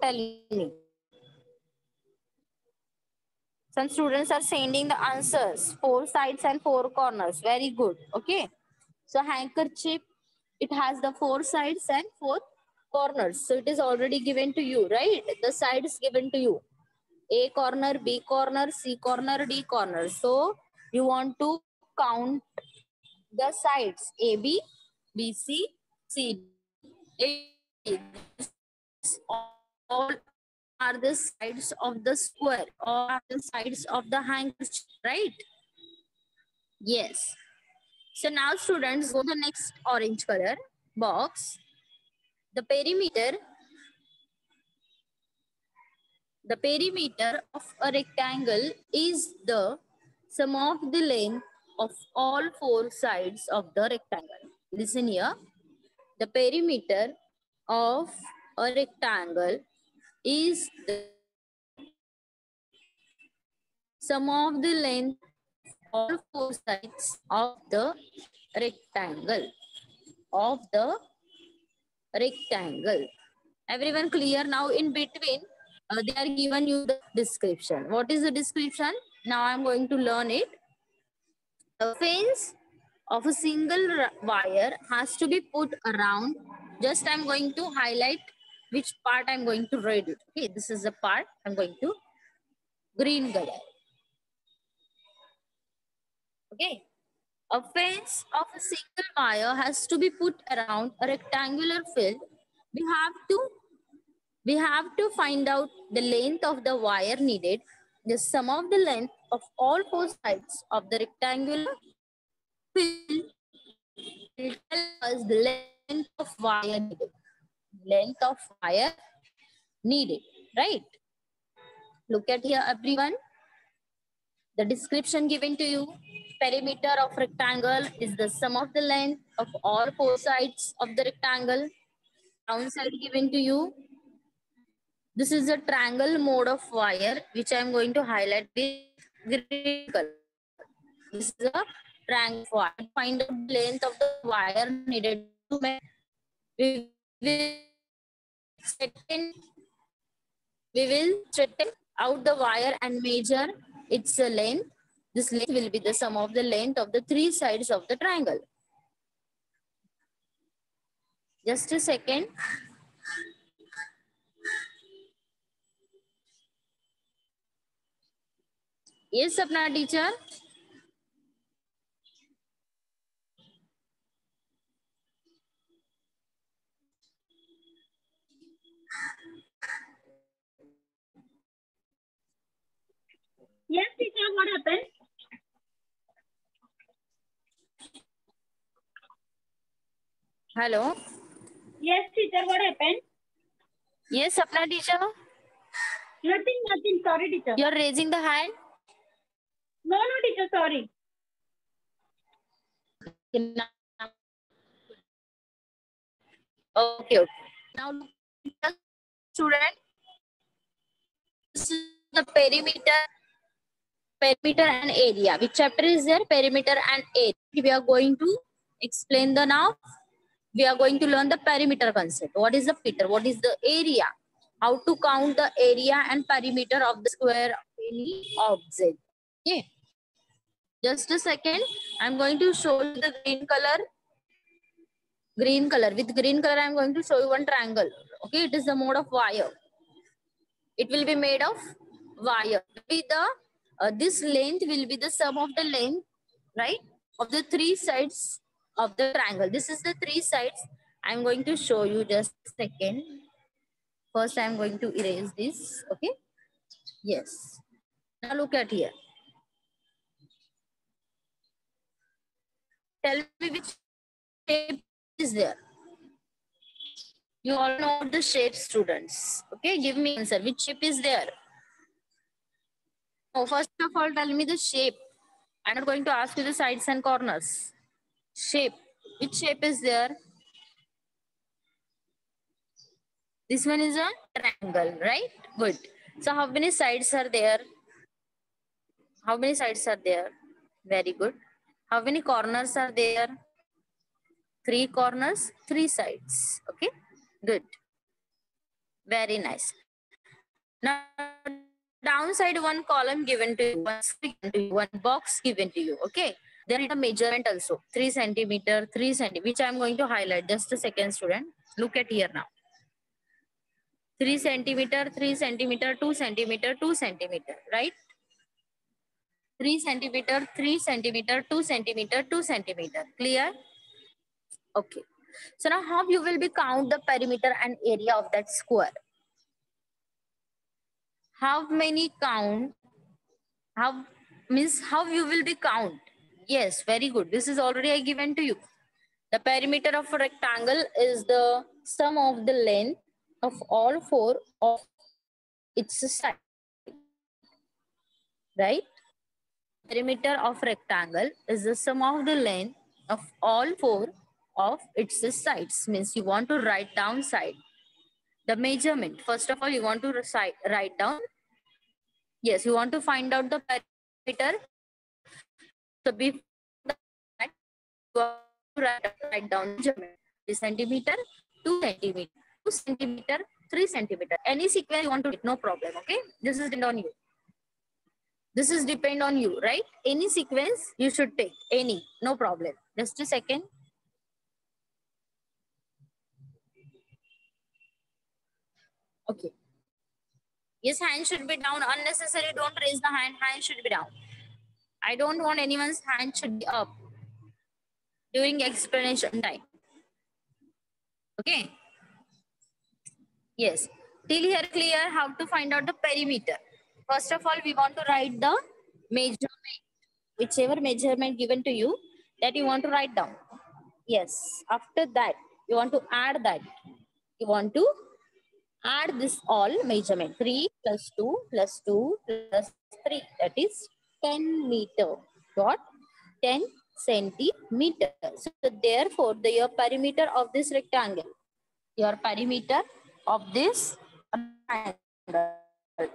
tell me. Some students are sending the answers. 4 sides and 4 corners. Very good. Okay. So handkerchief, it has the 4 sides and 4 corners. So it is already given to you, right? The sides given to you. A corner, B corner, C corner, D corner. So you want to count the sides A, B, B, C, C, D. All are the sides of the square, all are the sides of the handkerchief, right? Yes. So now students, go to the next orange color box. The perimeter of a rectangle is the sum of the length of all 4 sides of the rectangle. Listen here. The perimeter of a rectangle is the sum of the length of all 4 sides of the rectangle. Everyone clear? Now in between, they are given you the description. What is the description? Now I am going to learn it. A fence of a single wire has to be put around. Just I am going to highlight which part I am going to read it. Okay, this is the part I am going to green color. Okay. A fence of a single wire has to be put around a rectangular field. We have to find out the length of the wire needed. The sum of the length of all 4 sides of the rectangular field will tell us the length of wire needed. Length of wire needed, right? Look at here, everyone. The description given to you. Perimeter of rectangle is the sum of the length of all 4 sides of the rectangle. Downside given to you. This is a triangle mode of wire, which I am going to highlight with green color. This is a triangle wire. Find out the length of the wire needed to make. We will straighten out the wire and measure its length. This length will be the sum of the length of the 3 sides of the triangle. Just a second. Yes, Sapna teacher. Yes, teacher, what happened? Hello. Yes, teacher, what happened? Yes, Sapna teacher. Nothing. Sorry, teacher. You are raising the hand. No, teacher, sorry. Okay. Now, student, this is the perimeter and area. Which chapter is there? Perimeter and area. We are going to explain the now. We are going to learn the perimeter concept. What is the perimeter? What is the area? How to count the area and perimeter of the square of any object. Okay. Just a second. I'm going to show you the green color. With green color, I'm going to show you one triangle. Okay, it is the mode of wire. It will be made of wire. This length will be the sum of the length, right, of the 3 sides of the triangle. This is the 3 sides. I'm going to show you, just a second. First, I'm going to erase this. Okay. Yes. Now look at here. Tell me which shape is there. You all know the shape, students. Okay, give me answer. Which shape is there? Oh, first of all, tell me the shape. I'm not going to ask you the sides and corners. Shape. Which shape is there? This one is a triangle, right? Good. So how many sides are there? How many sides are there? Very good. How many corners are there? 3 corners, 3 sides. Okay, good. Very nice. Now, downside one column given to you, one box given to you. Okay. There is a measurement also 3 centimeter, 3 centimeter, which I am going to highlight. Just a second, student. Look at here now. 3 centimeter, 3 centimeter, 2 centimeter, 2 centimeter, right? 3 centimeter, 3 centimeter, 2 centimeter, 2 centimeter. Clear? Okay. So now how you will be count the perimeter and area of that square? How many count? How means how you will be count? Yes, very good. This is already I given to you. The perimeter of a rectangle is the sum of the length of all four of its side. Right? Perimeter of rectangle is the sum of the length of all four of its sides. Means you want to write down side. The measurement. First of all, you want to write down. Yes, you want to find out the perimeter. So before that, you have to write down measurement. 3 centimeter, 2 centimeter, 2 centimeter, 3 centimeter. Any sequence you want to take, no problem. Okay, this is depend on you. This is depend on you, right? Any sequence you should take, any, no problem. Just a second. Okay. Yes, hand should be down. Unnecessary, don't raise the hand. Hand should be down. I don't want anyone's hand should be up during explanation time. Okay. Yes. Till here clear how to find out the perimeter. First of all, we want to write the measurement. Whichever measurement given to you, that you want to write down. Yes. After that, you want to add that. You want to add this all measurement. 3 plus 2 plus 2 plus 3. That is 10 meter. What? 10 centimeter. So therefore, your perimeter of this rectangle, your perimeter of this rectangle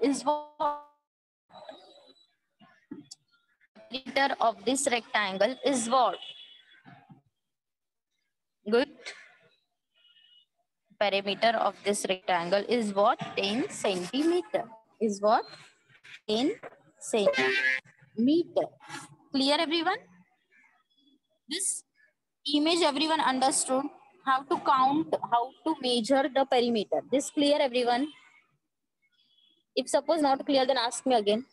is what? Perimeter of this rectangle is what? Good. Perimeter of this rectangle is what? 10 centimeter. Is what? 10 centimeter. Clear, everyone? This image everyone understood how to count, how to measure the perimeter. This clear, everyone? If suppose not clear, then ask me again.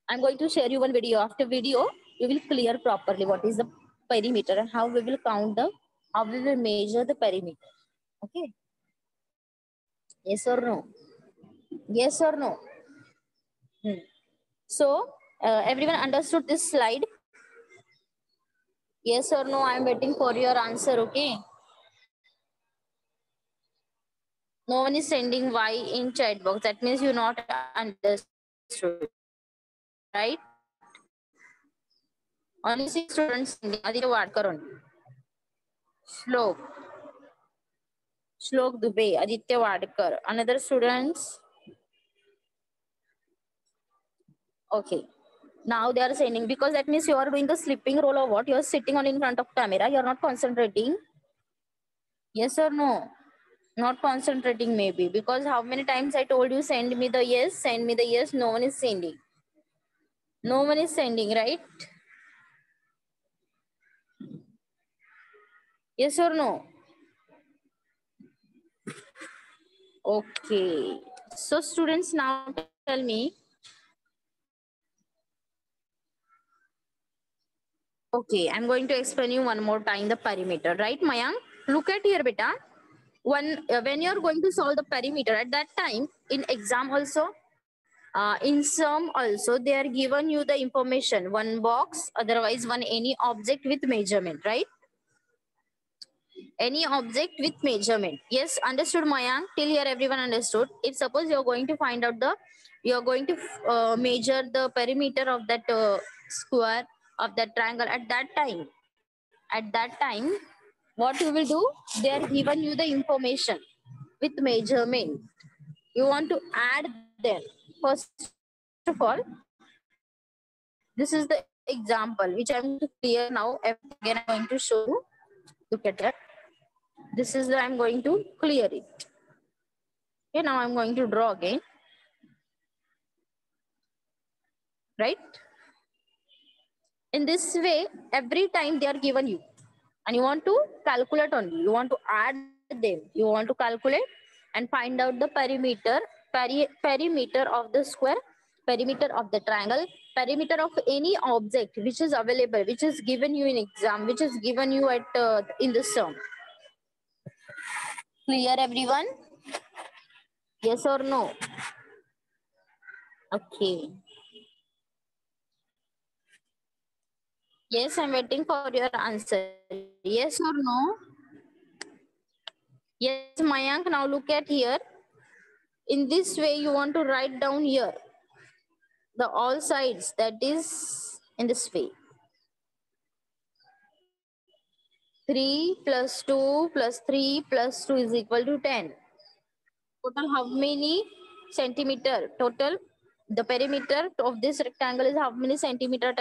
I'm going to share you one video. After video, you will clear properly what is the perimeter and how we will count the, how we will measure the perimeter. Okay. Yes or no? Yes or no? So, everyone understood this slide? Yes or no? I'm waiting for your answer, okay? No one is sending Y in chat box. That means you not understood, right? Only 6 students sending. Aditya Wadkar only. Shlok Dubey, Aditya Wadkar. Another students? Okay. Now they are sending, because that means you are doing the sleeping role or what? You are sitting on in front of camera. You are not concentrating. Yes or no? Not concentrating maybe, because how many times I told you send me the yes, send me the yes. No one is sending. No one is sending, right? Yes or no? Okay. So students, now tell me. Okay, I'm going to explain you one more time the perimeter, right, Mayank? Look at here, beta. When you're going to solve the perimeter, at that time, in exam also, in sum also, they are given you the information, one box, otherwise one any object with measurement, right? Any object with measurement. Yes, understood, Mayank? Till here, everyone understood. If suppose you're going to find out the, you're going to measure the perimeter of that square, of that triangle, at that time, what you will do? They are given you the information with measurement. You want to add them. First of all, this is the example which I'm going to clear now. Again, I'm going to show you. Look at that. This is the, I'm going to clear it. Okay, now I'm going to draw again. Right? In this way, every time they are given you, and you want to calculate only, you want to add them, you want to calculate and find out the perimeter, perimeter of the square, perimeter of the triangle, perimeter of any object which is available, which is given you in exam, which is given you at in this term. Clear, everyone? Yes or no? Okay. Yes, I'm waiting for your answer. Yes or no? Yes, Mayank, now look at here. In this way, you want to write down here the all sides, that is in this way. 3 plus 2 plus 3 plus 2 is equal to 10. Total how many centimeter? Total, the perimeter of this rectangle is how many centimeter?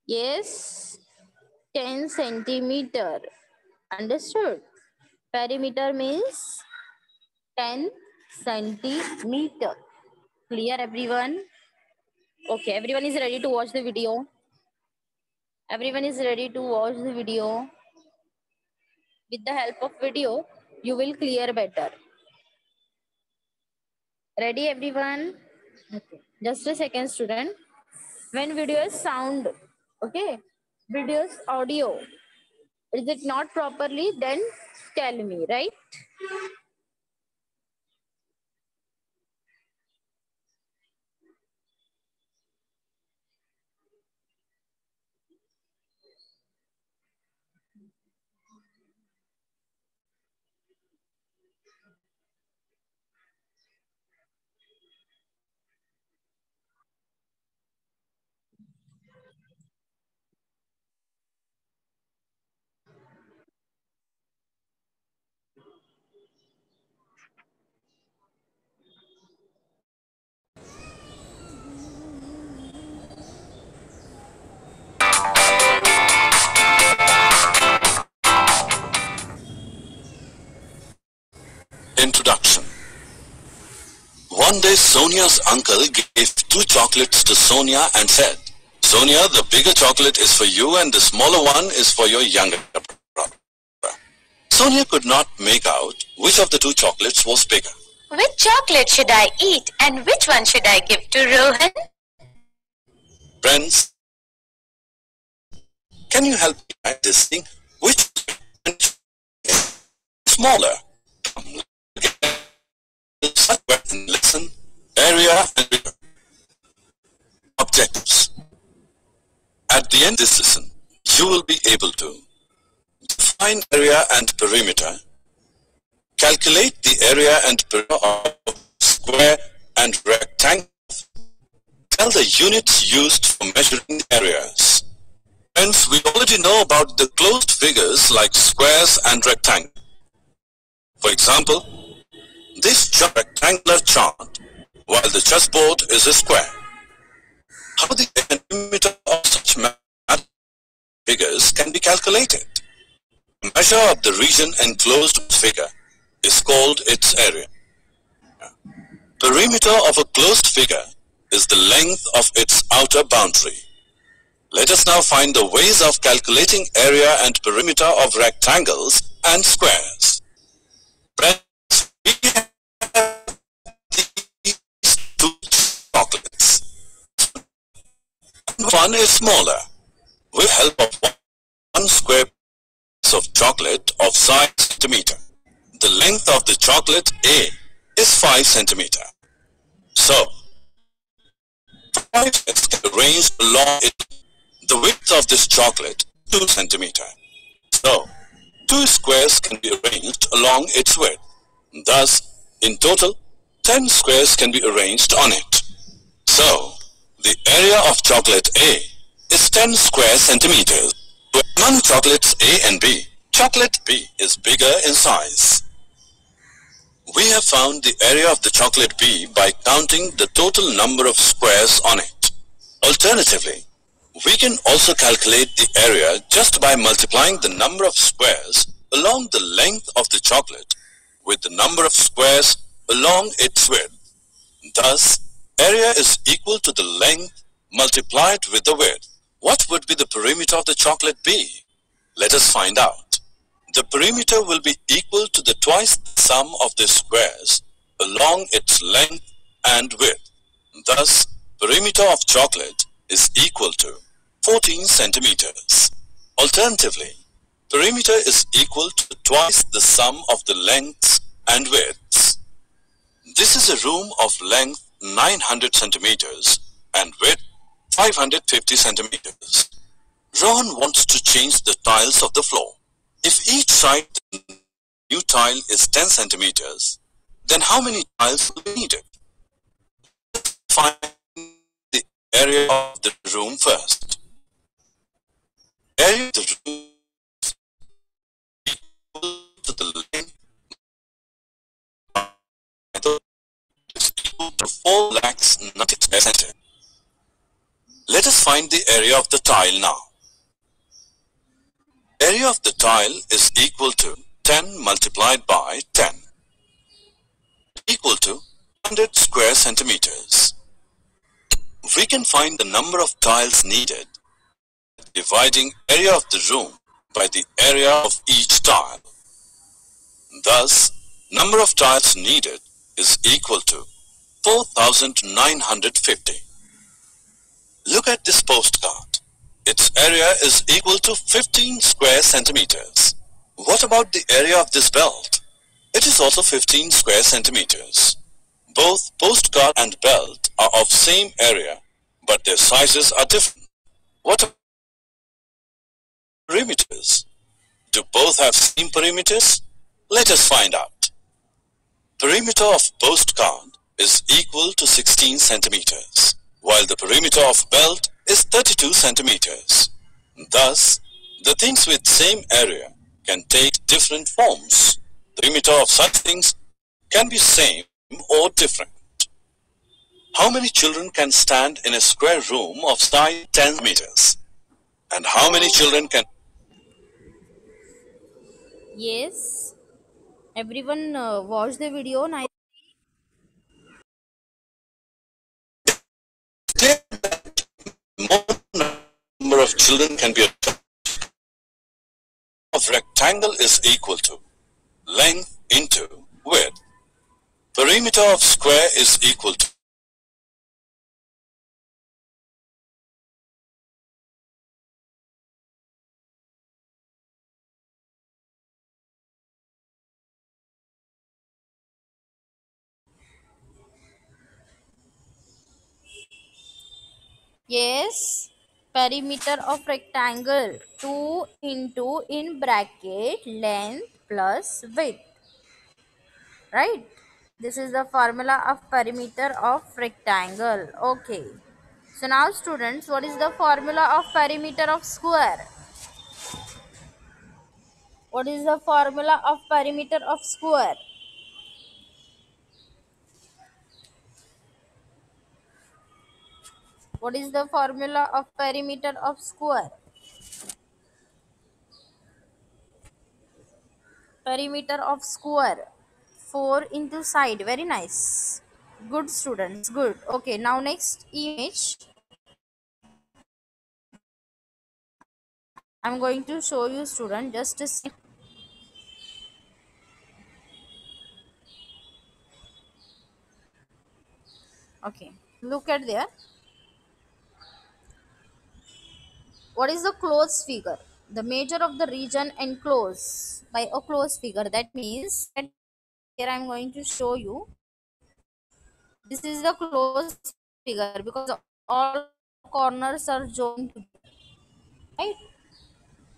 Yes, 10 centimeter. Understood? Perimeter means 10 centimeter. Clear, everyone? Okay, everyone is ready to watch the video. Everyone is ready to watch the video. With the help of video, you will clear better. Ready, everyone? Okay. Just a second, student. When video is sound, okay, video is audio, is it not properly, then tell me, right? Introduction. One day, Sonia's uncle gave 2 chocolates to Sonia and said, Sonia, the bigger chocolate is for you and the smaller one is for your younger brother. Sonia could not make out which of the 2 chocolates was bigger. Which chocolate should I eat and which one should I give to Rohan? Friends, can you help me by this thing? Which is smaller? Listen, area and bigger. Objectives. At the end of this lesson, you will be able to define area and perimeter, calculate the area and perimeter of square and rectangle, tell the units used for measuring areas. Friends, we already know about the closed figures like squares and rectangles. For example, this rectangular chart, while the chessboard is a square. How the perimeter of such figures can be calculated? The measure of the region enclosed figure is called its area. Perimeter of a closed figure is the length of its outer boundary. Let us now find the ways of calculating area and perimeter of rectangles and squares. Friends, we have these 2 chocolates. One is smaller. With help of 1 square piece of chocolate of 5 centimeter. The length of the chocolate A is 5 centimeter. So, 5 squares can be arranged along it. The width of this chocolate 2 centimeter. So, 2 squares can be arranged along its width. Thus, in total, 10 squares can be arranged on it. So, the area of chocolate A is 10 square centimeters. Among chocolates A and B, chocolate B is bigger in size. We have found the area of the chocolate B by counting the total number of squares on it. Alternatively, we can also calculate the area just by multiplying the number of squares along the length of the chocolate with the number of squares along its width. Thus, area is equal to the length multiplied with the width. What would be the perimeter of the chocolate be? Let us find out. The perimeter will be equal to the twice the sum of the squares along its length and width. Thus, perimeter of chocolate is equal to 14 centimeters. Alternatively, perimeter is equal to twice the sum of the lengths and widths. This is a room of length 900 centimeters and width 550 centimeters. Rohan wants to change the tiles of the floor. If each side of the new tile is 10 centimeters, then how many tiles will be needed? Find the area of the room first. Area of the room is equal to the length is equal to 4,90 square centimeters. Let us find the area of the tile now. Area of the tile is equal to 10 multiplied by 10, equal to 100 square centimeters. We can find the number of tiles needed dividing area of the room by the area of each tile. Thus, number of tiles needed is equal to 4,950. Look at this postcard. Its area is equal to 15 square centimeters. What about the area of this belt? It is also 15 square centimeters. Both postcard and belt are of same area, but their sizes are different. What are perimeters? Do both have same perimeters? Let us find out. Perimeter of postcard is equal to 16 centimeters, while the perimeter of belt is 32 centimeters. Thus, the things with same area can take different forms. The perimeter of such things can be same or different. How many children can stand in a square room of size 10 meters? And how many children can... Yes, everyone watch the video. Nice. More number of children can be of rectangle is equal to length into width. Perimeter of square is equal to Yes, perimeter of rectangle 2 into in bracket length plus width. Right? This is the formula of perimeter of rectangle. Okay. So now students, what is the formula of perimeter of square? What is the formula of perimeter of square? What is the formula of perimeter of square? Perimeter of square 4 into side. Very nice. Good students. Good. Okay. Now next image. I'm going to show you student just a second. Okay. Look at there. What is the closed figure? The measure of the region enclosed by a closed figure. That means here I am going to show you. This is the closed figure because all corners are joined together. Right?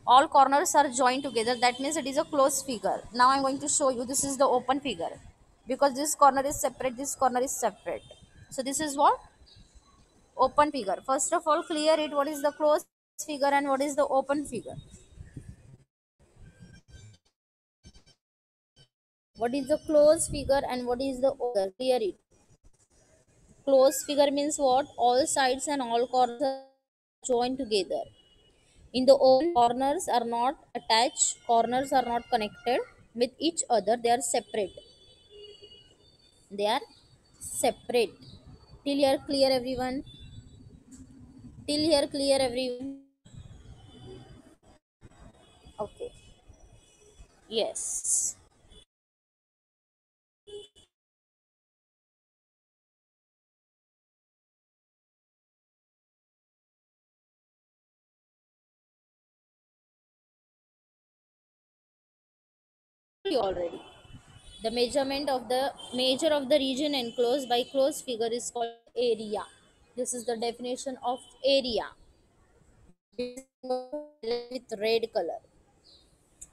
All corners are joined together. That means it is a closed figure. Now I am going to show you. This is the open figure because this corner is separate. This corner is separate. So this is what? Open figure. First of all, clear it. What is the closed figure and what is the open figure? What is the closed figure and what is the open? Clear it. Closed figure means what? All sides and all corners are joined together. In the open, corners are not attached. Corners are not connected. with each other, they are separate. They are separate. Till here clear everyone? Till here clear everyone? Okay. Yes. Already. The measure of the region enclosed by closed figure is called area. This is the definition of area. With red color,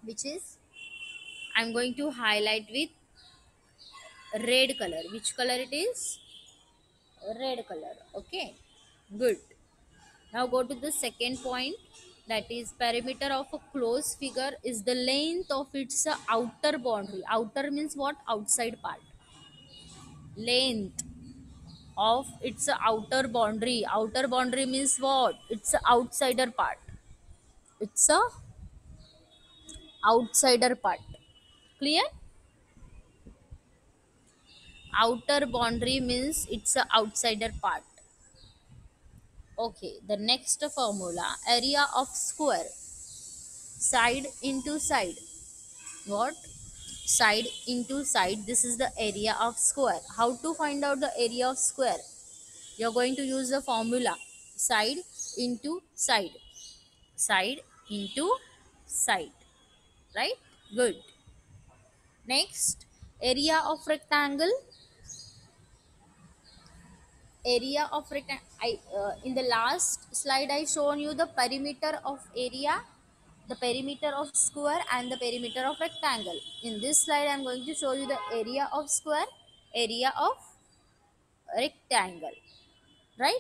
which is I'm going to highlight with red color. Which color it is? Red color. Okay. Good. Now go to the second point, that is perimeter of a closed figure is the length of its outer boundary. Outer means what? Outside part. Length of its outer boundary. Outer boundary means what? It's a outsider part. It's a outsider part. Clear? Outer boundary means it's a outsider part. Okay, the next formula, area of square, side into side. What? Side into side. This is the area of square. How to find out the area of square? You're going to use the formula side into side. Side into side. Right? Good. Next, area of rectangle. Area of rectangle. In the last slide I shown you the perimeter of area, the perimeter of square and the perimeter of rectangle. In this slide I'm going to show you the area of square, area of rectangle. Right?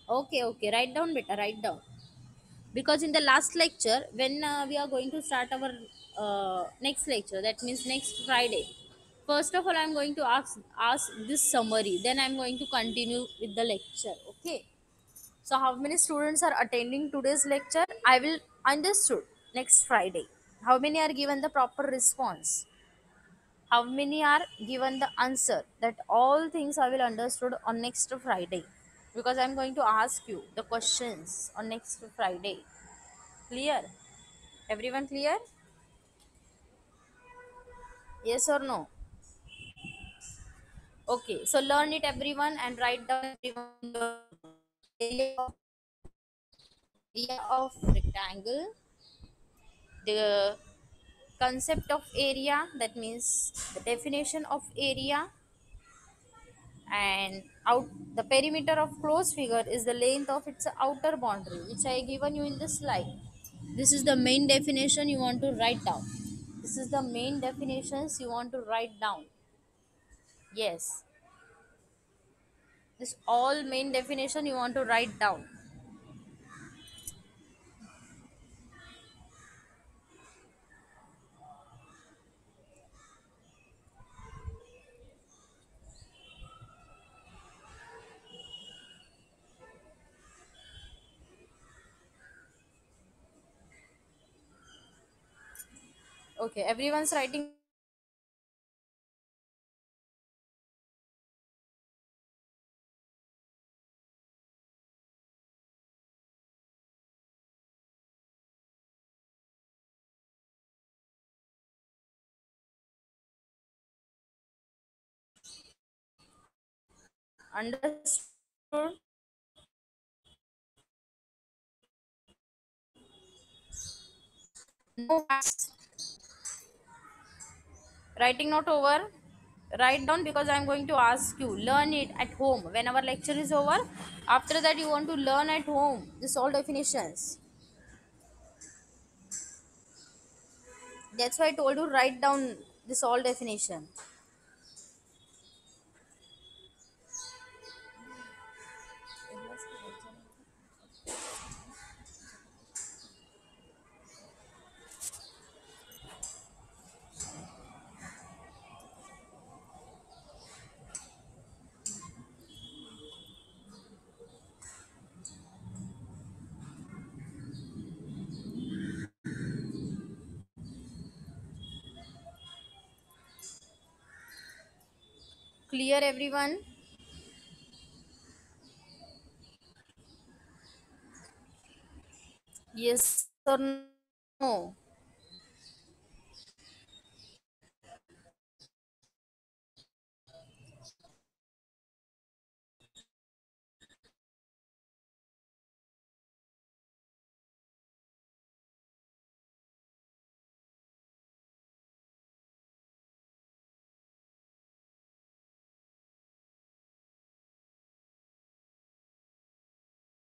Okay, okay, write down better, write down. Because in the last lecture, when we are going to start our next lecture, that means next Friday, first of all I'm going to ask this summary, then I'm going to continue with the lecture. Okay, so how many students are attending today's lecture? I will understood next Friday. How many are given the proper response? How many are given the answer that all things I will understood on next Friday? Because I'm going to ask you the questions on next Friday. Clear? Everyone clear? Yes or no? Okay, so learn it everyone and write down everyone the area of rectangle, the concept of area, that means the definition of area, and out the perimeter of closed figure is the length of its outer boundary, which I given you in this slide. This is the main definition you want to write down. This is the main definitions you want to write down. Yes, this all main definition you want to write down. Okay, everyone's writing. Understood? No, writing not over. Write down, because I'm going to ask you. Learn it at home. When our lecture is over, after that you want to learn at home this all definitions. That's why I told you write down this all definition. Clear everyone? Yes or no?